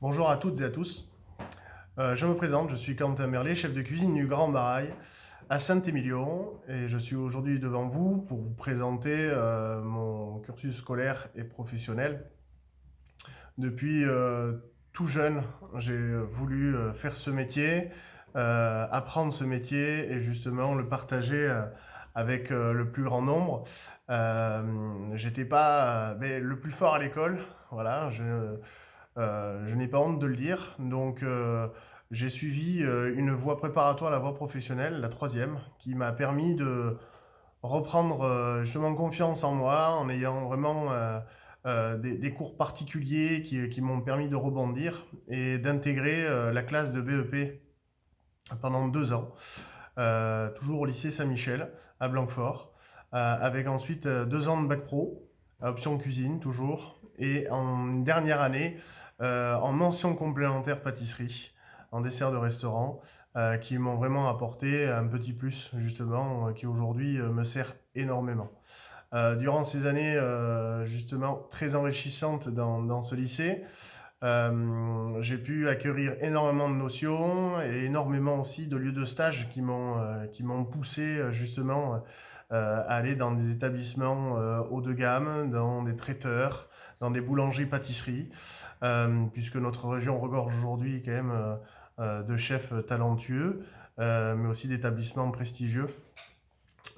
Bonjour à toutes et à tous. Je me présente, je suis Quentin Merlet, chef de cuisine du Grand Barail à Saint-Émilion et je suis aujourd'hui devant vous pour vous présenter mon cursus scolaire et professionnel. Depuis tout jeune, j'ai voulu faire ce métier, apprendre ce métier et justement le partager avec le plus grand nombre. J'étais pas le plus fort à l'école, voilà, je n'ai pas honte de le dire. Donc, j'ai suivi une voie préparatoire à la voie professionnelle, la troisième, qui m'a permis de reprendre justement confiance en moi en ayant vraiment des cours particuliers qui m'ont permis de rebondir et d'intégrer la classe de BEP pendant 2 ans, toujours au lycée Saint-Michel à Blanquefort, avec ensuite 2 ans de bac pro, à option cuisine toujours, et en dernière année en mention complémentaire pâtisserie, en dessert de restaurant, qui m'ont vraiment apporté un petit plus justement, qui aujourd'hui me sert énormément. Durant ces années justement très enrichissantes dans ce lycée, j'ai pu acquérir énormément de notions et énormément aussi de lieux de stage qui m'ont poussé justement à aller dans des établissements haut de gamme, dans des traiteurs, dans des boulangeries-pâtisseries, puisque notre région regorge aujourd'hui quand même de chefs talentueux, mais aussi d'établissements prestigieux.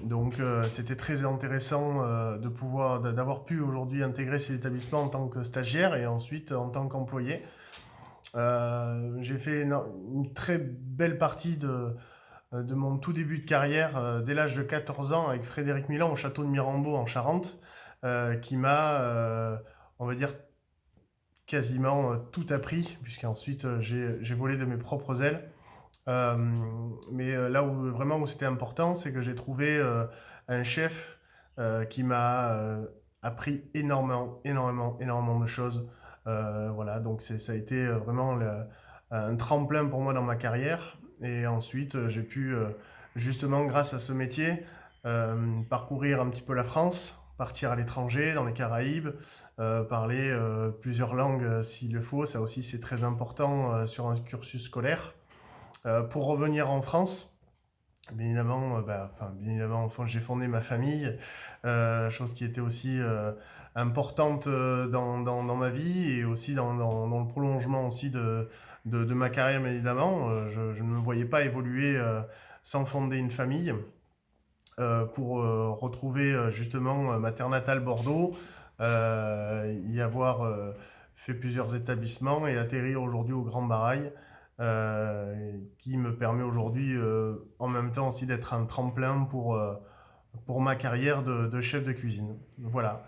Donc c'était très intéressant d'avoir pu aujourd'hui intégrer ces établissements en tant que stagiaire et ensuite en tant qu'employé. J'ai fait une très belle partie de mon tout début de carrière dès l'âge de 14 ans avec Frédéric Milan au château de Mirambeau en Charente, qui m'a, on va dire, quasiment tout appris, puisqu'ensuite j'ai volé de mes propres ailes. Euh, mais là où vraiment où c'était important, c'est que j'ai trouvé un chef qui m'a appris énormément de choses. Voilà, donc ça a été vraiment un tremplin pour moi dans ma carrière. Et ensuite, j'ai pu justement, grâce à ce métier, parcourir un petit peu la France, partir à l'étranger, dans les Caraïbes, parler plusieurs langues s'il le faut. Ça aussi, c'est très important sur un cursus scolaire. Pour revenir en France, bien évidemment, enfin, j'ai fondé ma famille, chose qui était aussi importante dans ma vie et aussi dans le prolongement aussi de ma carrière, bien évidemment. Je ne me voyais pas évoluer sans fonder une famille pour retrouver justement ma terre natale Bordeaux, y avoir fait plusieurs établissements et atterrir aujourd'hui au Grand Barail, qui me permet aujourd'hui en même temps aussi d'être un tremplin pour ma carrière de chef de cuisine. Voilà.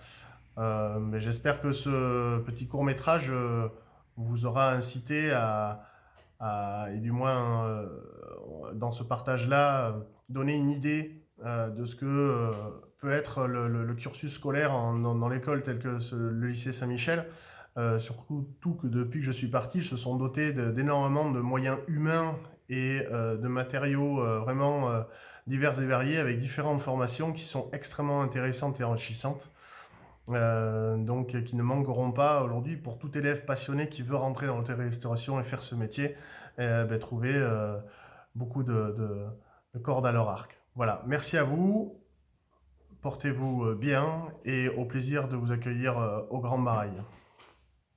Mais j'espère que ce petit court métrage vous aura incité et du moins dans ce partage-là, donner une idée de ce que peut être le cursus scolaire dans l'école telle que le lycée Saint-Michel. Surtout que depuis que je suis parti, ils se sont dotés d'énormément de moyens humains et de matériaux vraiment divers et variés avec différentes formations qui sont extrêmement intéressantes et enrichissantes. Donc qui ne manqueront pas aujourd'hui pour tout élève passionné qui veut rentrer dans l'hôtellerie-restauration et faire ce métier, trouver beaucoup de cordes à leur arc. Voilà, merci à vous, portez-vous bien et au plaisir de vous accueillir au Grand Barail.